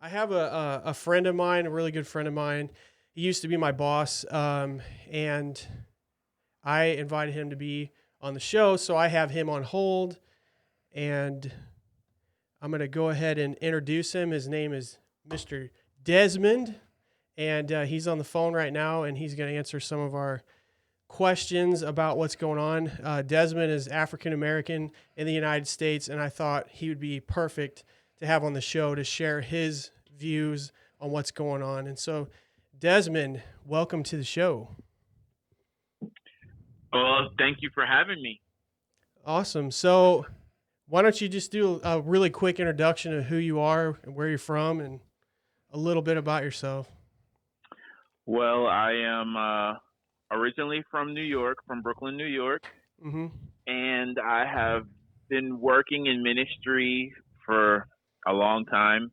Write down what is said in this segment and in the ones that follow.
I have a friend of mine, a really good friend of mine. He used to be my boss, and I invited him to be on the show. So I have him on hold, and I'm going to go ahead and introduce him. His name is Mr. Desmond, and he's on the phone right now, and he's going to answer some of our questions about what's going on. Desmond is African American in the United States, and I thought he would be perfect to have on the show to share his views on what's going on. And so, Desmond, welcome to the show. Well, thank you for having me. Awesome. So, why don't you just do a really quick introduction of who you are and where you're from and a little bit about yourself? Well, I am originally from New York, from Brooklyn, New York, Mm-hmm. and I have been working in ministry for a long time.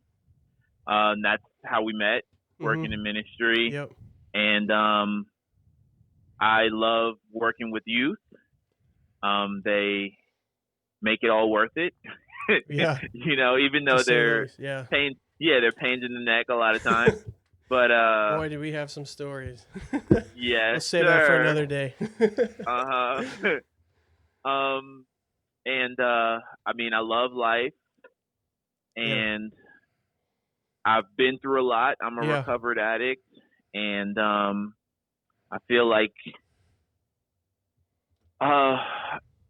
And that's how we met, working Mm-hmm. in ministry. Yep. And I love working with youth. They make it all worth it. Yeah. Even To though say the they're least. Yeah. they're pains in the neck a lot of times. But Boy, do we have some stories. We'll yes, save that for sir. another day. Uh huh. um, and I mean, I love life, Yeah. and I've been through a lot. I'm a Yeah. recovered addict, and I feel like uh,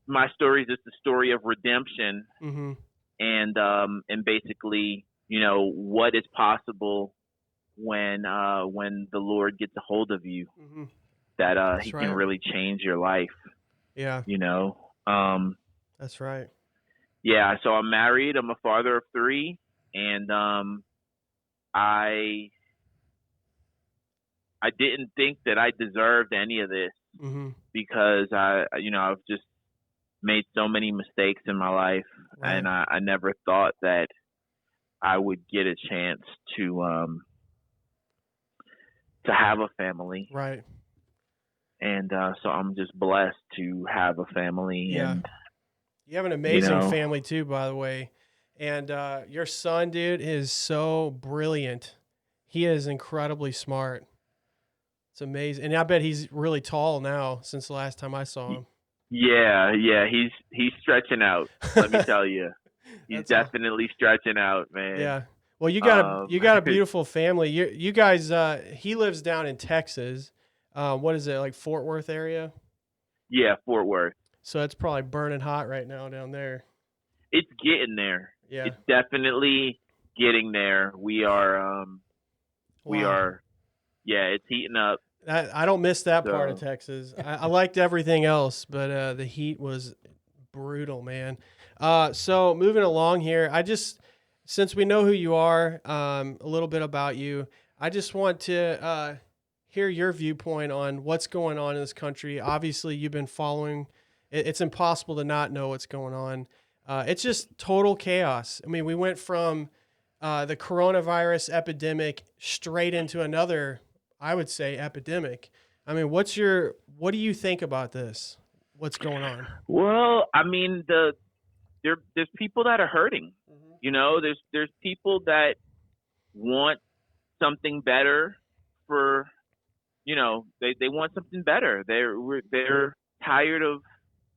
my story is just a story of redemption, Mm-hmm. and basically, what is possible when the Lord gets a hold of you, Mm-hmm. that That's He can right. really change your life. Yeah. You know. Um, That's right. yeah. So I'm married. I'm a father of three, and I I didn't think that I deserved any of this Mm-hmm. because I've just made so many mistakes in my life, and Right. I never thought that I would get a chance to have a family. Right. And so I'm just blessed to have a family, Yeah. and You have an you amazing know, family too, by the way. And your son, dude, is so brilliant. He is incredibly smart. It's amazing. And I bet he's really tall now since the last time I saw yeah, he's stretching out. Let me him. tell you, he's That's all. definitely stretching out, man. Yeah. Well, you got a Um, you got a beautiful family. You guys he lives down in Texas. What is it, like Fort Worth area? yeah, Fort Worth. So it's probably burning hot right now down there. It's getting there. Yeah. It's definitely getting there. We Wow. are, yeah, it's heating up. I don't miss that part of So, Texas. I liked everything else, but the heat was brutal, man. So moving along here, since we know who you are, a little bit about you, I just want to hear your viewpoint on what's going on in this country. Obviously, you've been following. It's impossible to not know what's going on. It's just total chaos. I mean, we went from the coronavirus epidemic straight into another, I would say, epidemic. I mean, what do you think about this? What's going on? well, I mean, there's people that are hurting. Hmm. There's people that want something better for, they want something better. They're tired of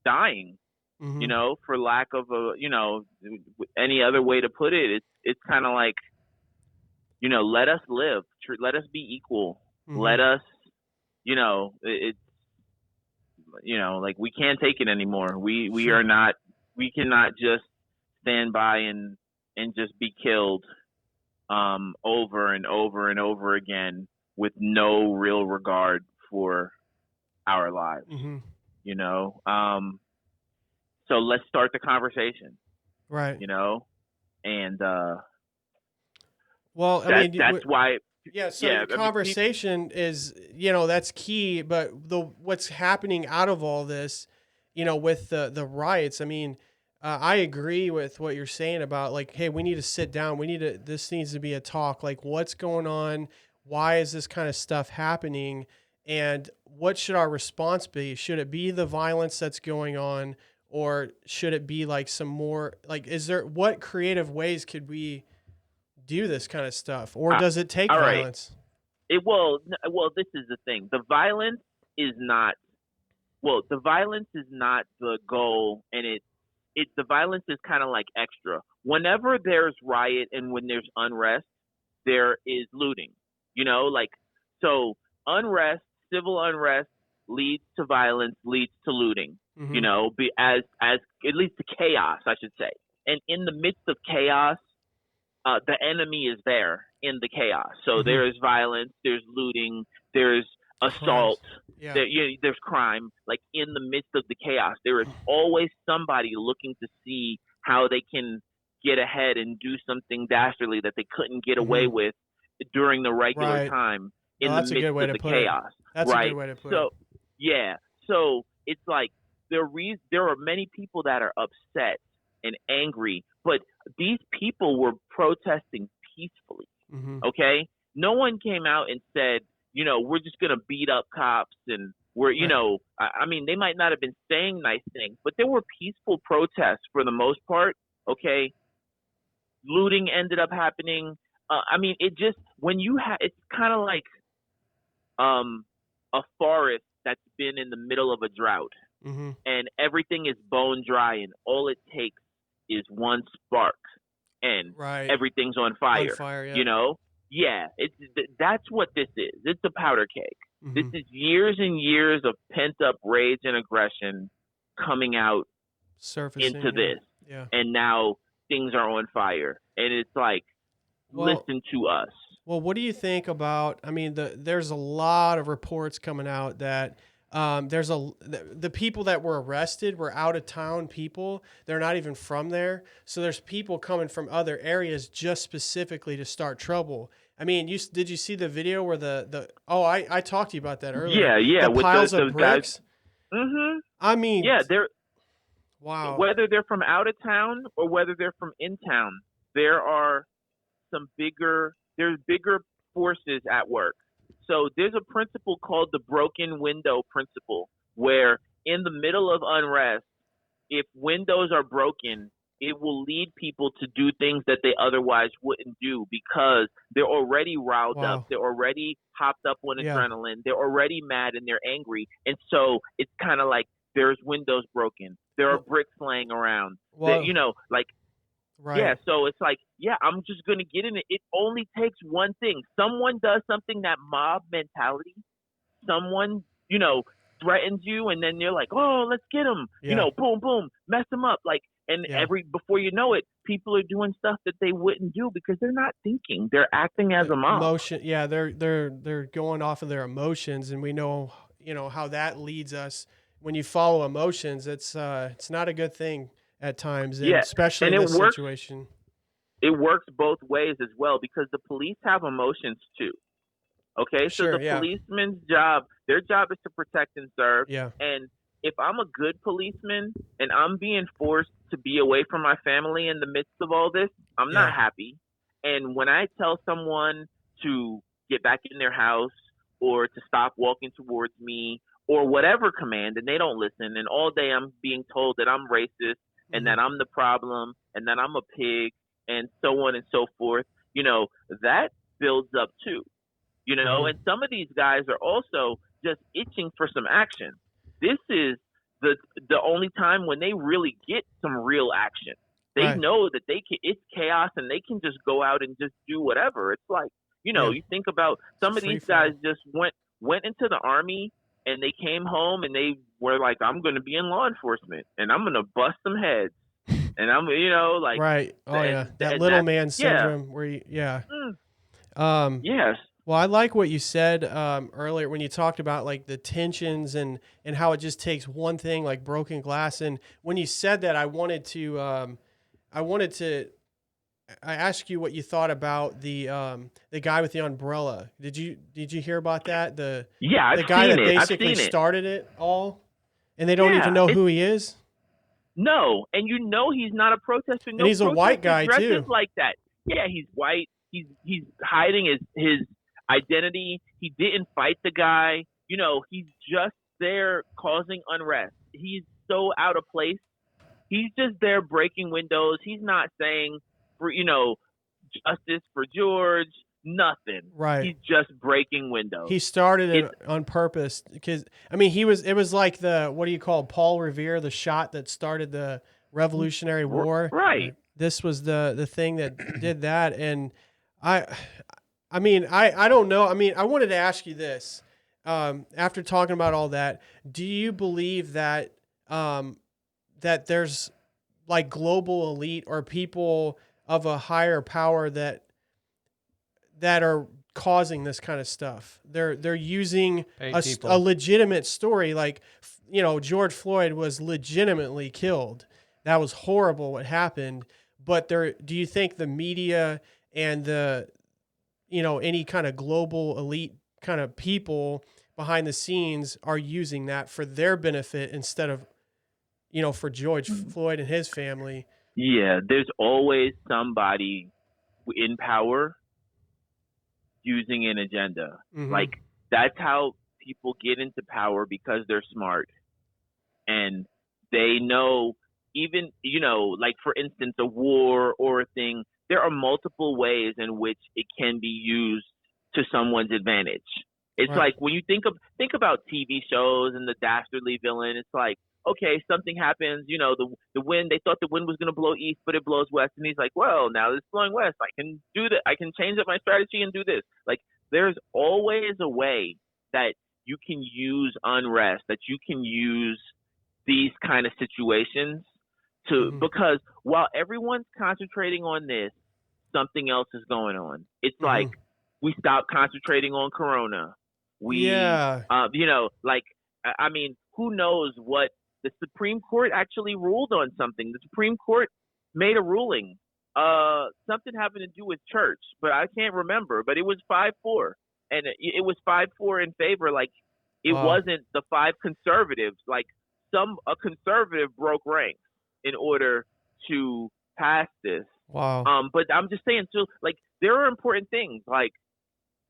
dying. Hmm. For lack of any other way to put it. It's kind of like, let us live. Let us be equal. Hmm. Let us, it's, like, we can't take it anymore. We Sure. are not. We cannot just stand by and just be killed over and over and over again with no real regard for our lives. Hmm. You know. So let's start the conversation. Right. You know, and Well, I that mean, that's why. yeah. So Yeah, your I mean, people. conversation is, that's key. But what's happening out of all this, with the riots. I mean, I agree with what you're saying about, like, hey, we need to sit down. This needs to be a talk. Like, what's going on? Why is this kind of stuff happening? And what should our response be? Should it be the violence that's going on, or should it be like some more, like, what creative ways could we do this kind of stuff, or Uh, does it take all right. violence? This is the thing. The violence is not. Well, the violence is not the goal, and the violence is kind of like extra. Whenever there's riot and when there's unrest, there is looting. Like, so unrest, civil unrest leads to violence, leads to looting. Mm-hmm. As it leads to chaos, I should say. And in the midst of chaos, the enemy is there in the chaos. So Mm-hmm. there is violence, there's looting, there's Crimes. assault, Yeah. there's crime. Like, in the midst of the chaos, there is always somebody looking to see how they can get ahead and do something dastardly that they couldn't get away Mm-hmm. with during the regular Right. time No, in the that's a good midst way of to the put it. chaos. That's a Right? good way to put So it. yeah, so it's like there are many people that are upset and angry, but these people were protesting peacefully. Mm-hmm. Okay, no one came out and said, we're just gonna beat up cops and we're, Right. I mean, they might not have been saying nice things, but there were peaceful protests for the most part. Okay, looting ended up happening. I mean, it just when you have, it's kind of like a forest that's been in the middle of a drought Mm-hmm. and everything is bone dry and all it takes is one spark and Right. everything's on On fire. fire. Yeah. Yeah, that's what this is. It's a powder keg. This Mm-hmm. is years and years of pent up rage and aggression coming out Surfacing. into Yeah. this, Yeah. and now things are on fire, and it's like, Well. listen to us. Well, what do you think about? I mean, there's a lot of reports coming out that the people that were arrested were out of town people. They're not even from there. So there's people coming from other areas just specifically to start trouble. I mean, did you see the video where I talked to you about that earlier. Yeah, The with piles the of guys. bricks. Mhm. I mean, Yeah, wow. whether they're from out of town or whether they're from in town, there are there's bigger forces at work. So there's a principle called the broken window principle, where in the middle of unrest, if windows are broken, it will lead people to do things that they otherwise wouldn't do because they're already riled up. Wow. They're already hopped up on Yeah. adrenaline. They're already mad and they're angry. And so it's kind of like there's windows broken. There are Well, bricks laying around. well, Like, yeah, right. so it's like, yeah, I'm just going to get in it. It only takes one thing. Someone does something, that mob mentality. Someone, threatens you, and then you're like, oh, let's get him. Yeah. Boom, boom, mess him up. Like, and Yeah. before you know it, people are doing stuff that they wouldn't do because they're not thinking. They're acting as a mob. Emotion. Yeah, they're going off of their emotions, and we know how that leads us. When you follow emotions, it's not a good thing at times, and Yeah, especially and in it this works. situation. It works both ways as well because the police have emotions too. Okay, so Sure. the Yeah. policeman's job, their job is to protect and serve. Yeah. And if I'm a good policeman and I'm being forced to be away from my family in the midst of all this, I'm Yeah. not happy. And when I tell someone to get back in their house or to stop walking towards me or whatever command, and they don't listen, and all day I'm being told that I'm racist and that I'm the problem and that I'm a pig and so on and so forth, that builds up too. And some of these guys are also just itching for some action. This is the only time when they really get some real action. They Right. know that it's chaos and they can just go out and just do whatever. It's like, Yeah. you think about It's some a of these free-for-all. guys just went into the army and they came home and they were like, I'm going to be in law enforcement and I'm going to bust some heads. And I'm, like, Right. Oh yeah. That and little that's, man yeah, syndrome where yes. well, I like what you said earlier when you talked about like the tensions and how it just takes one thing like broken glass. And when you said that, I asked you what you thought about the guy with the umbrella. Did you hear about that? Yeah, I've The guy seen that it. I've basically seen it. started it all, and they don't even Yeah, know who he is. no, and he's not a protester. And No he's a white protester guy dresses too. like that. Yeah, he's white. He's hiding his identity. He didn't fight the guy. He's just there causing unrest. He's so out of place. He's just there breaking windows. He's not saying, justice for George, nothing. Right. He's just breaking windows. He started It's it on purpose because I mean it was like the what do you call it, Paul Revere, the shot that started the Revolutionary War. right. This was the thing that did that, and I I mean I don't know. I mean I wanted to ask you this. After talking about all that, do you believe that that there's like global elite or people of a higher power that are causing this kind of stuff? They're using a legitimate story, like George Floyd was legitimately killed. That was horrible what happened. But do you think the media and the any kind of global elite kind of people behind the scenes are using that for their benefit instead of for George Floyd and his family? Yeah, there's always somebody in power using an agenda. Mm-hmm. Like, that's how people get into power, because they're smart and they know, even like, for instance, a war or a thing, there are multiple ways in which it can be used to someone's advantage. It's Right. like when you think about TV shows and the dastardly villain, it's like, okay, something happens, the wind, they thought the wind was going to blow east, but it blows west. And he's like, well, now it's blowing west. I can do that. I can change up my strategy and do this. Like, there's always a way that you can use unrest, that you can use these kind of situations to, because while everyone's concentrating on this, something else is going on. It's like, we stop concentrating on Corona. Yeah. Like, I mean, who knows what the Supreme Court actually ruled on something. The Supreme Court made a ruling. Something having to do with church, but I can't remember. But it was 5-4, and it was 5-4 in favor. Like, it wasn't the 5 conservatives. Like, a conservative broke ranks in order to pass this. Wow. But I'm just saying, so, like, there are important things, like,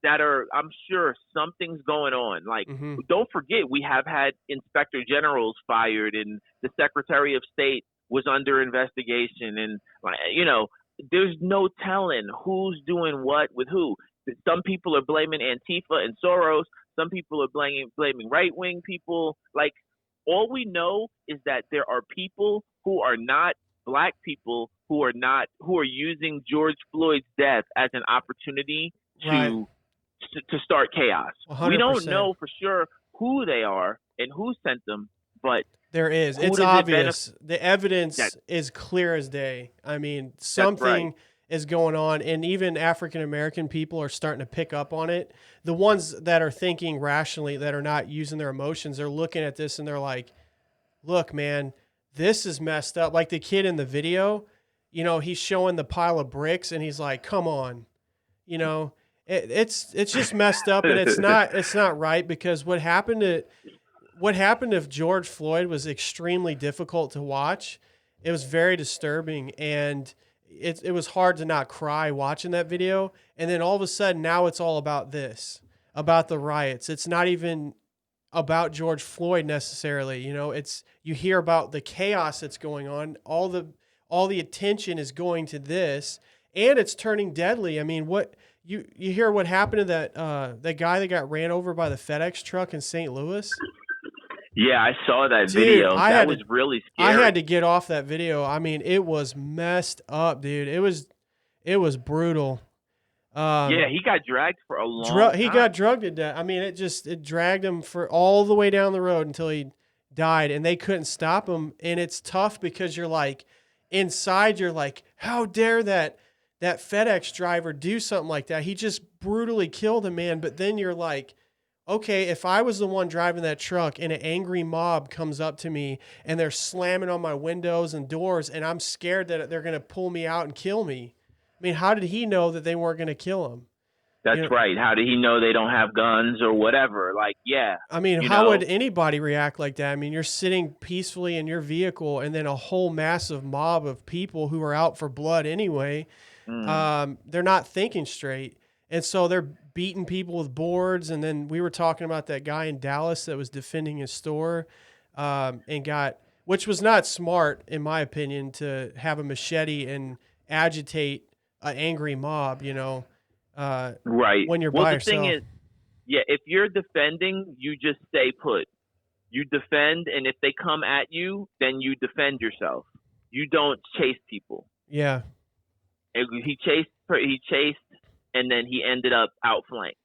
that are, I'm sure something's going on. Like, don't forget, we have had inspector generals fired, and the Secretary of State was under investigation, and there's no telling who's doing what with who. Some people are blaming Antifa and Soros. Some people are blaming right-wing people. Like, all we know is that there are people who are not Black people who are using George Floyd's death as an opportunity to start chaos. 100%. We don't know for sure who they are and who sent them, but there is. It's obvious. The evidence is clear as day. I mean, something is going on, and even African American people are starting to pick up on it. The ones that are thinking rationally, that are not using their emotions, they're looking at this and they're like, look, man, this is messed up. Like the kid in the video, he's showing the pile of bricks and he's like, come on, it's just messed up, and it's not right, because what happened to George Floyd was extremely difficult to watch. It was very disturbing, and it was hard to not cry watching that video. And then all of a sudden now it's all about about the riots. It's not even about George Floyd necessarily. You hear about the chaos that's going on. All the attention is going to this, and it's turning deadly. I mean, what you hear what happened to that guy that got ran over by the FedEx truck in St. Louis? Yeah, I saw that video. That was really scary. I had to get off that video. I mean, it was messed up, dude. It was brutal. Yeah, he got dragged for a long time. He got drugged to death. I mean, it dragged him for all the way down the road until he died, and they couldn't stop him. And it's tough because you're like, inside you're like, how dare that FedEx driver do something like that? He just brutally killed a man. But then you're like, okay, if I was the one driving that truck and an angry mob comes up to me and they're slamming on my windows and doors, and I'm scared that they're going to pull me out and kill me. I mean, how did he know that they weren't going to kill him? That's right. How did he know they don't have guns or whatever? Like, yeah. I mean, how would anybody react like that? I mean, you're sitting peacefully in your vehicle, and then a whole massive mob of people who are out for blood anyway, they're not thinking straight. And so they're beating people with boards. And then we were talking about that guy in Dallas that was defending his store which was not smart, in my opinion, to have a machete and agitate an angry mob, Right. when you're Well, by the thing yourself. is, yeah, if you're defending, you just stay put. You defend, and if they come at you, then you defend yourself. You don't chase people. Yeah. He chased, and then he ended up outflanked,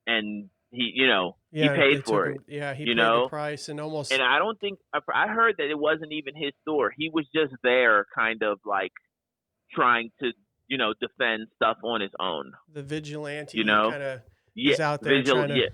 and he Yeah, paid they took for it. him. Yeah, he You paid the know, price and and almost I don't think I heard that it wasn't even his store. He was just there, kind of like trying to defend stuff on his own. the You vigilante know, kind of. yeah, He's out there visual, trying to. yeah.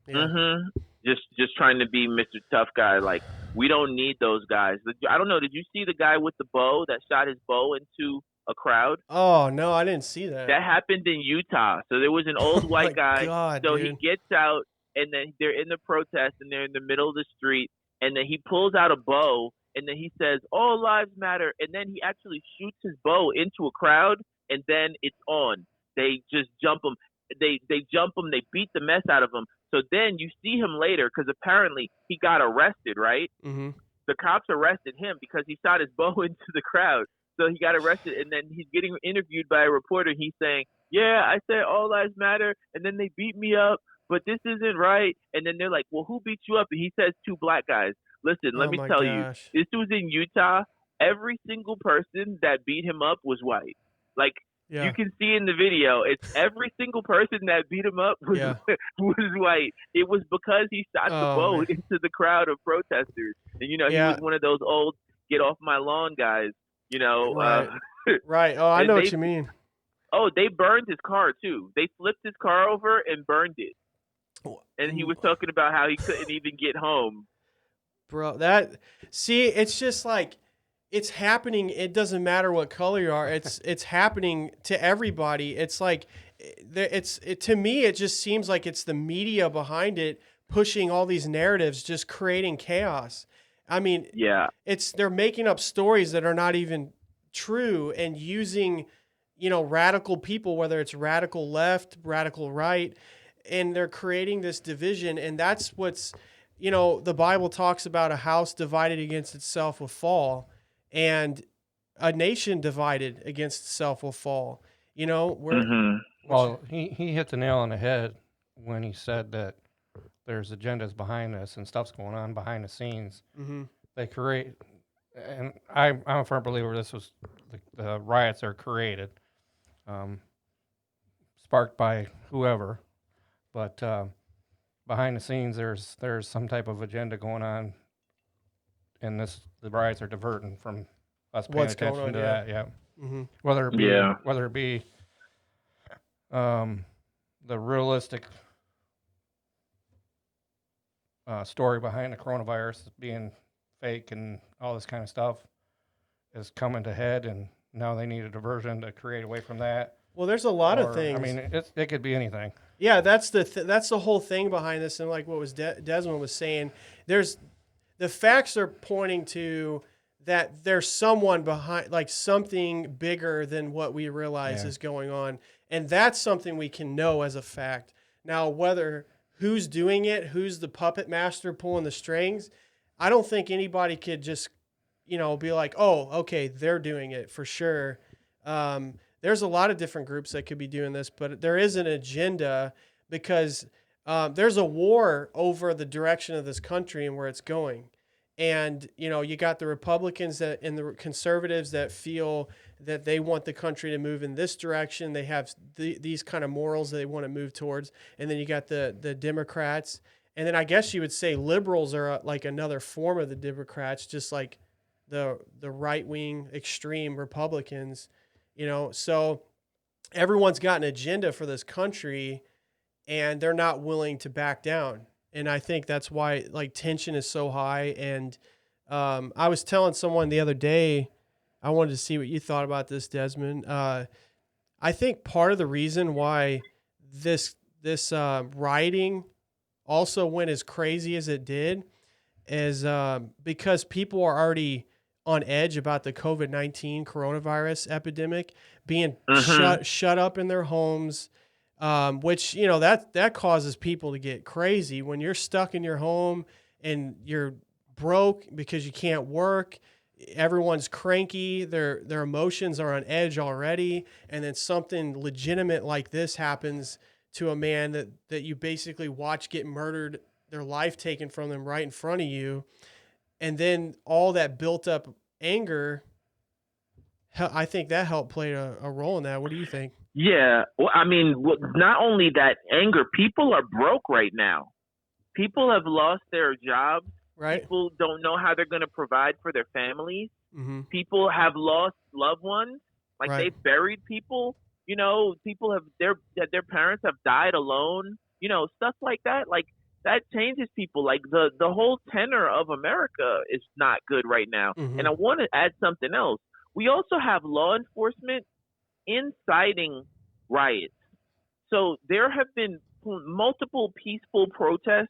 Yeah. Mhm. Just trying to be Mr. Tough Guy. Like, we don't need those guys. I don't know. Did you see the guy with the bow that shot his bow into a crowd? Oh no, I didn't see that. That happened in Utah. So there was an Oh old white my guy. God, So he dude. gets out, and then they're in the protest, and they're in the middle of the street, and then he pulls out a bow, and then he says, "All lives matter," and then he actually shoots his bow into a crowd, and then it's on. They just jump him. They jump him. They beat the mess out of him. So then you see him later, because apparently he got arrested, right? Mm-hmm. The cops arrested him because he shot his bow into the crowd. So he got arrested, and then he's getting interviewed by a reporter. He's saying, "Yeah, I said all lives matter, and then they beat me up, but this isn't right." And then they're like, "Well, who beat you up?" And he says, "Two black guys." Listen, let Oh me my tell you, gosh. this was in Utah. Every single person that beat him up was white. Like, you Yeah. can see in the video, it's every single person that beat him up was Yeah. was white. It was because he shot the Oh bow man. into the crowd of protesters, and he was Yeah. one of those old "get off my lawn" guys. You know, uh, Right. Right. Oh, I and know what you mean. they burned his car too. They flipped his car over and burned it, and he Ooh, was talking about how he couldn't even get home. bro, see, it's just like it's happening. It doesn't matter what color you are. It's happening to everybody. It's like to me it just seems like it's the media behind it pushing all these narratives, just creating chaos. I mean, Yeah. they're making up stories that are not even true and using, radical people, whether it's radical left, radical right, and they're creating this division. And that's what's, the Bible talks about a house divided against itself will fall, and a nation divided against itself will fall. We're, Mhm. which, Well, he hit the nail on the head when he said that there's agendas behind this and stuff's going on behind the scenes. mm-hmm, They create, and I'm a firm believer this was the riots are created, um, sparked by whoever, but behind the scenes there's some type of agenda going on, and the riots are diverting from us paying what's going attention on. to Yeah. that. Yeah, Mm-hmm. Yeah. whether it be the realistic story behind the coronavirus being fake and all this kind of stuff is coming to head, and now they need a diversion to create away from that. Well, there's a lot of Or, things. I mean, it could be anything. Yeah, that's the whole thing behind this, and like what was Desmond was saying, there's the facts are pointing to that there's someone behind, like something bigger than what we realize Yeah. is going on, and that's something we can know as a fact. Now, whether who's doing it, who's the puppet master pulling the strings, I don't think anybody could just be like, oh, okay, they're doing it for sure. There's a lot of different groups that could be doing this, but there is an agenda because there's a war over the direction of this country and where it's going. And, you got the Republicans and the conservatives that feel that they want the country to move in this direction. They have these kind of morals that they want to move towards. And then you got the Democrats. And then I guess you would say liberals are like another form of the Democrats, just like the right-wing extreme Republicans. So everyone's got an agenda for this country and they're not willing to back down. And I think that's why like tension is so high. And I was telling someone the other day, I wanted to see what you thought about this, Desmond. I think part of the reason why this rioting also went as crazy as it did is because people are already on edge about the COVID-19 coronavirus epidemic being Mhm. shut up in their homes, which that causes people to get crazy when you're stuck in your home and you're broke because you can't work. everyone's cranky, their emotions are on edge already, and then something legitimate like this happens to a man that you basically watch get murdered, their life taken from them right in front of you, and then all that built up anger, I think that helped play a role in that. What do you think? Yeah. Well, I mean, not only that anger, people are broke right now. People have lost their jobs. Right? People don't know how they're going to provide for their families. Mm-hmm. People have lost loved ones. Like Right. they've buried people. You know, people have their parents have died alone. You know, stuff like that. Like that changes people. Like the whole tenor of America is not good right now. Mm-hmm. And I want to add something else. We also have law enforcement inciting riots. So there have been multiple peaceful protests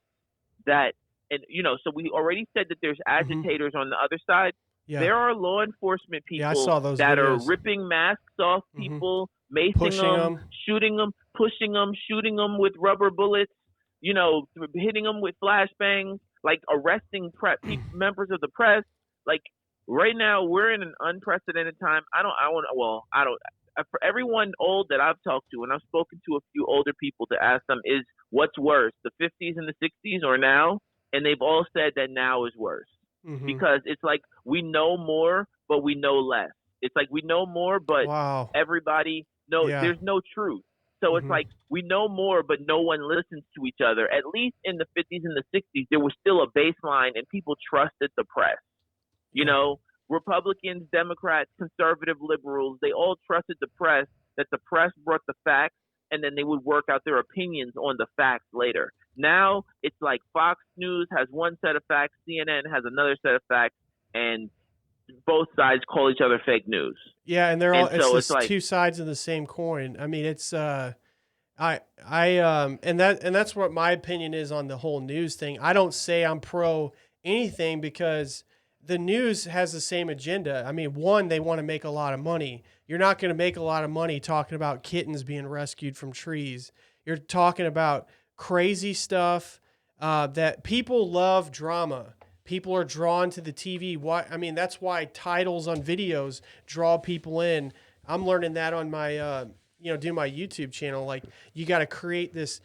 that, and you know, so we already said that there's agitators on the other side. Yeah. There are law enforcement people I saw those that videos. are ripping masks off people, macing Pushing them, shooting them, pushing them, shooting them with rubber bullets, you know, hitting them with flashbangs, like arresting members of the press. Like right now, we're in an unprecedented time. For everyone old that I've talked to, and I've spoken to a few older people to ask them, is what's worse, the 50s and the 60s or now? And they've all said that now is worse. Mm-hmm. Because it's like we know more, but we know less. It's like we know more, but everybody knows there's no truth. So it's like we know more, but no one listens to each other. At least in the 50s and the 60s, there was still a baseline and people trusted the press. You know, Republicans, Democrats, conservative liberals, they all trusted the press, that the press brought the facts, and then they would work out their opinions on the facts later. Now it's like Fox News has one set of facts, CNN has another set of facts, and both sides call each other fake news. Yeah, and they're all it's like two sides of the same coin. I mean, it's and that's what my opinion is on the whole news thing. I don't say I'm pro anything because the news has the same agenda. I mean, one, they want to make a lot of money. You're not going to make a lot of money talking about kittens being rescued from trees. You're talking about crazy stuff that people love drama. People are drawn to the TV. Why? I mean, that's why titles on videos draw people in. I'm learning that on my, doing my YouTube channel. Like, you got to create this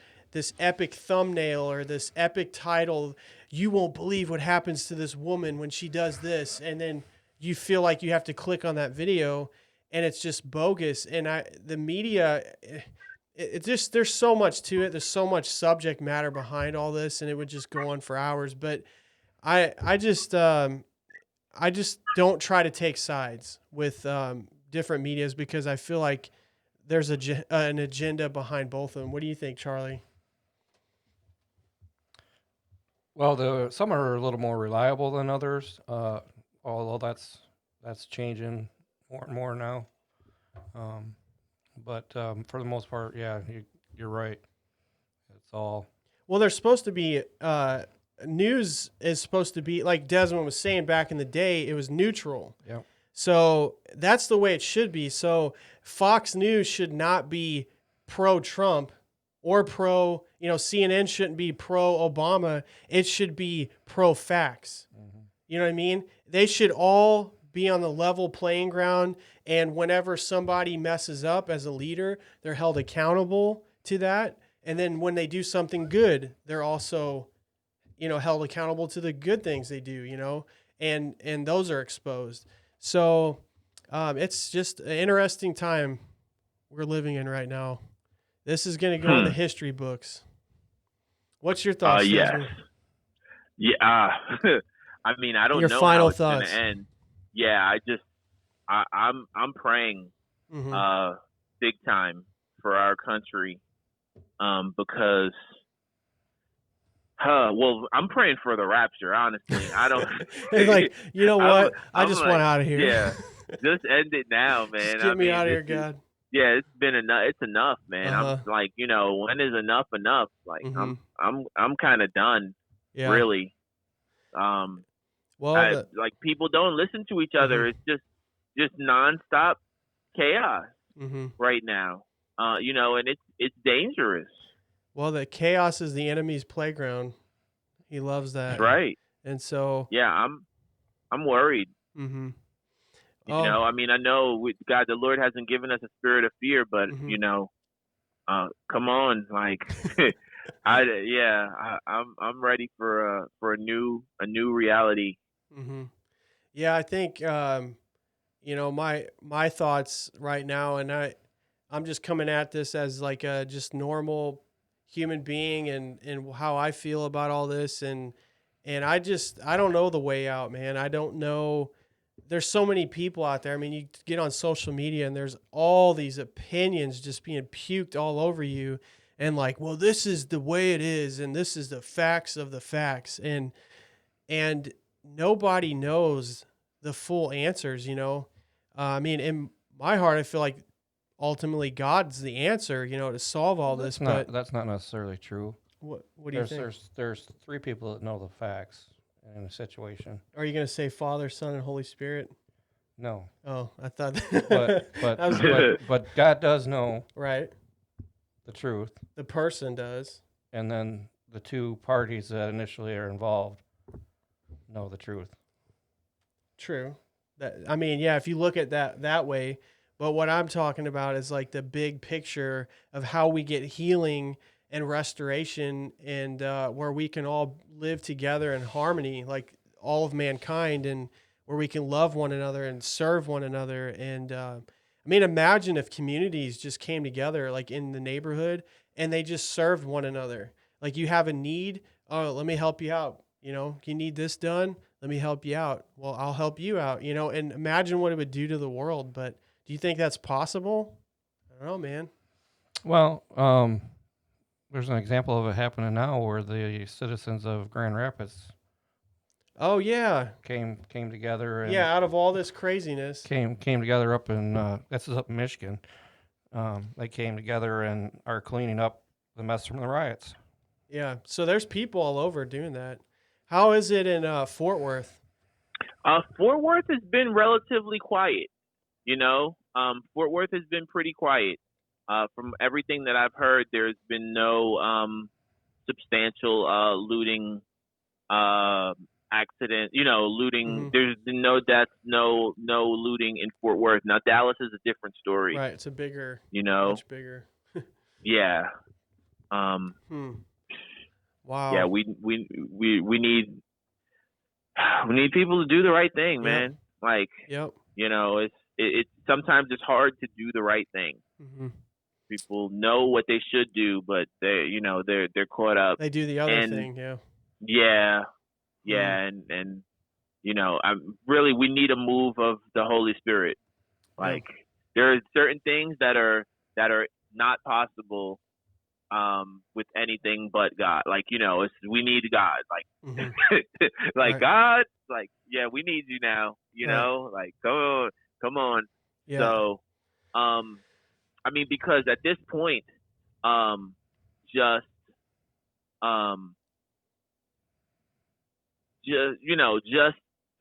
epic thumbnail or this epic title. You won't believe what happens to this woman when she does this. And then you feel like you have to click on that video, and it's just bogus. And the media, it just, there's so much to it. There's so much subject matter behind all this, and it would just go on for hours. But I just don't try to take sides with different medias because I feel like there's an agenda behind both of them. What do you think, Charlie? Well, some are a little more reliable than others, although that's changing more and more now. But for the most part, yeah, you're right. It's all. Well, there's supposed to be news is supposed to be, like Desmond was saying back in the day, it was neutral. Yeah. So that's the way it should be. So Fox News should not be pro-Trump or CNN shouldn't be pro-Obama. It should be pro-facts. Mm-hmm. You know what I mean? They should all be on the level playing ground. And whenever somebody messes up as a leader, they're held accountable to that. And then when they do something good, they're also, held accountable to the good things they do, and those are exposed. So it's just an interesting time we're living in right now. This is going to go in the history books. What's your thoughts? Yes. Yeah. I mean, I don't know how it's going to end. Yeah. I'm praying big time for our country because I'm praying for the rapture, honestly. I don't like, you know what? I just want out of here. Yeah. Just end it now, man. Just get me out of here, God. Yeah, it's been enough. It's enough, man. I'm like, when is enough enough? Like I'm kind of done. Yeah. Really. Like people don't listen to each other. It's just nonstop chaos right now. And it's dangerous. Well, the chaos is the enemy's playground. He loves that. Right. And so yeah, I'm worried. Mm-hmm. You Oh. know, I mean, I know God, the Lord hasn't given us a spirit of fear, but Mm-hmm. you know, come on, like, I'm ready for a new reality. Mm-hmm. Yeah, I think my thoughts right now, and I'm just coming at this as like a just normal human being, and how I feel about all this, and I don't know the way out, man. I don't know. There's so many people out there. I mean, you get on social media and there's all these opinions just being puked all over you, and like, well, this is the way it is, and this is the facts of the facts, and nobody knows the full answers. I mean, in my heart, I feel like ultimately God's the answer, to solve all this. But That's not necessarily true. what do you think? There's three people that know the facts in a situation. Are you going to say Father, Son, and Holy Spirit? No, Oh, I thought but that was but God does know right. the truth, The person does. and then the two parties that initially are involved know the truth. True. That, I mean, yeah, if you look at that way, but what I'm talking about is like the big picture of how we get healing and restoration, and where we can all live together in harmony, like all of mankind, and where we can love one another and serve one another. And I mean, imagine if communities just came together, like in the neighborhood, and they just served one another. Like, you have a need, oh, let me help you out. You need this done, let me help you out. Well, I'll help you out, and imagine what it would do to the world. But do you think that's possible? I don't know, man. Well, there's an example of it happening now where the citizens of Grand Rapids Oh, yeah. came together and Yeah, out of all this craziness. came together up in this is up in Michigan. They came together and are cleaning up the mess from the riots. Yeah. So there's people all over doing that. How is it in Fort Worth? Fort Worth has been relatively quiet. You know, Fort Worth has been pretty quiet. From everything that I've heard, there's been no substantial looting accident. You know, looting. Hmm. There's been no deaths, no looting in Fort Worth. Now Dallas is a different story. Right. It's a bigger, You know, much bigger. yeah, um, Hmm. yeah. Wow. We need people to do the right thing, Yep. man. Like, Yep. you know, it's sometimes it's hard to do the right thing. Hmm. People know what they should do, but they're caught up. They do the other And thing. Yeah. yeah, Hmm. yeah, and I'm really we need a move of the Holy Spirit. Yeah. Like, there are certain things that are not possible with anything but God. Like, we need God. Hmm. Like like Right. God, like, yeah, we need you now, Right. Like, come on. Yeah. So I mean, because at this point, um just um just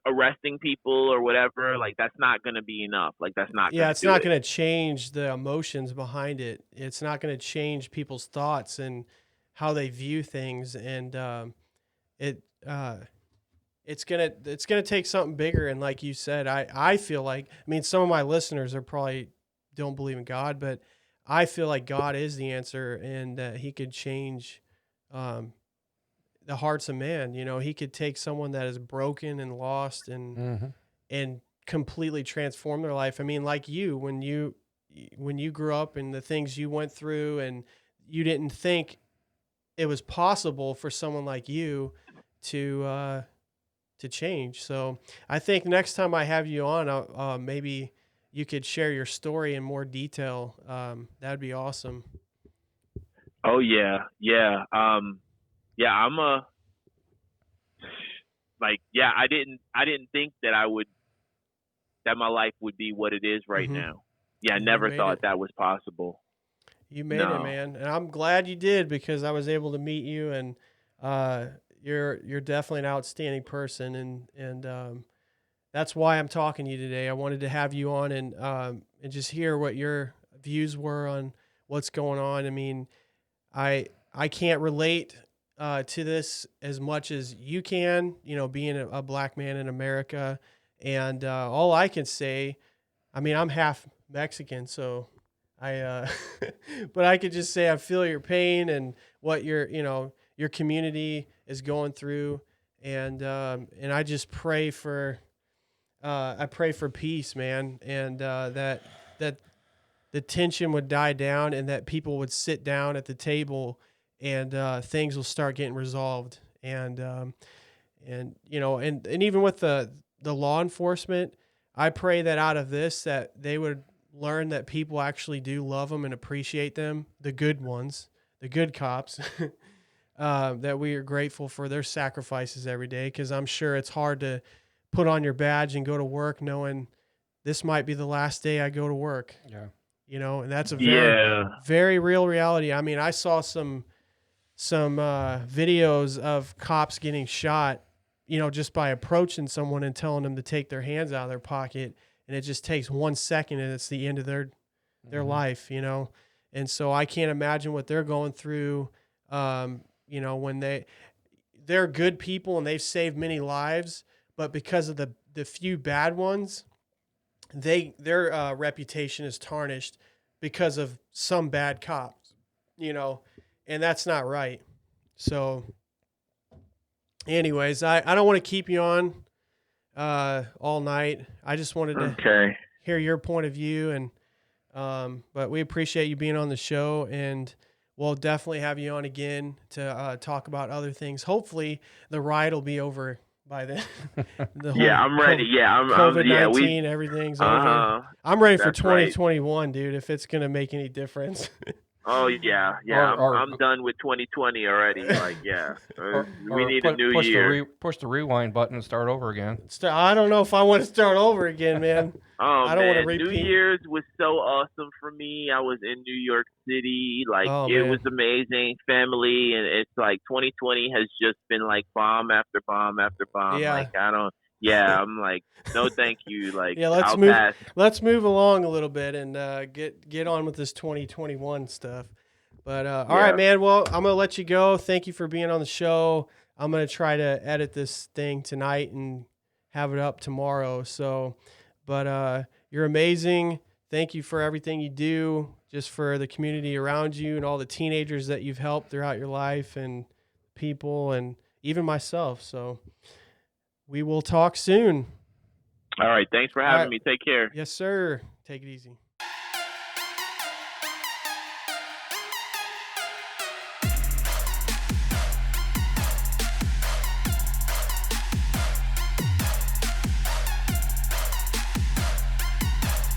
arresting people or whatever, like, that's not gonna be enough. Like, that's not Yeah, gonna it's do not it. going to change the emotions behind it. It's not going to change people's thoughts and how they view things, and it it's gonna take something bigger. And like you said, I feel like, I mean, some of my listeners are probably don't believe in God, but I feel like God is the answer, and that He could change um, the hearts of man. He could take someone that is broken and lost, Mm-hmm. and completely transform their life. I mean, like you, when you grew up and the things you went through, and you didn't think it was possible for someone like you to change. So I think next time I have you on, maybe you could share your story in more detail. That'd be awesome. Oh yeah, yeah. Yeah, I'm a like, yeah, I didn't think that my life would be what it is right Hmm. now. Yeah, I And you never made thought it. that was possible. You made it, No. man, and I'm glad you did, because I was able to meet you, and uh, you're definitely an outstanding person, and that's why I'm talking to you today. I wanted to have you on, and just hear what your views were on what's going on. I mean, I can't relate to this as much as you can. Being a black man in America, And all I can say, I mean, I'm half Mexican, so but I could just say I feel your pain and what your community is going through, and I just pray for peace, man, and that the tension would die down and that people would sit down at the table and things will start getting resolved. And and even with the law enforcement, I pray that out of this that they would learn that people actually do love them and appreciate them, the good ones, the good cops. That we are grateful for their sacrifices every day, because I'm sure it's hard to put on your badge and go to work knowing this might be the last day I go to work. Yeah. And that's a Yeah. very real reality. I mean, I saw some videos of cops getting shot, just by approaching someone and telling them to take their hands out of their pocket, and it just takes 1 second and it's the end of their life, And so I can't imagine what they're going through, when they're good people and they've saved many lives, but because of the few bad ones, their reputation is tarnished because of some bad cops, and that's not right. So anyways, I don't want to keep you on all night. I just wanted to hear your point of view, and but we appreciate you being on the show, and we'll definitely have you on again to talk about other things. Hopefully the riot will be over by then. I'm ready. COVID-19, everything's over. I'm ready for 2021, dude, if it's going to make any difference. Oh yeah. I'm done with 2020 already. Like, we need a new year. Push the rewind button and start over again. I don't know if I want to start over again, man. I don't want to repeat. New Year's was so awesome for me. I was in New York City. Like, it was amazing, family, and it's like 2020 has just been like bomb after bomb after bomb. Yeah. Like, I'm like, no, thank you. Like, yeah, let's move along a little bit and get on with this 2021 stuff. But all right, man. Well, I'm gonna let you go. Thank you for being on the show. I'm gonna try to edit this thing tonight and have it up tomorrow. So, but you're amazing. Thank you for everything you do, just for the community around you and all the teenagers that you've helped throughout your life, and people, and even myself. So we will talk soon. All right. Thanks for having me. Take care. Yes, sir. Take it easy.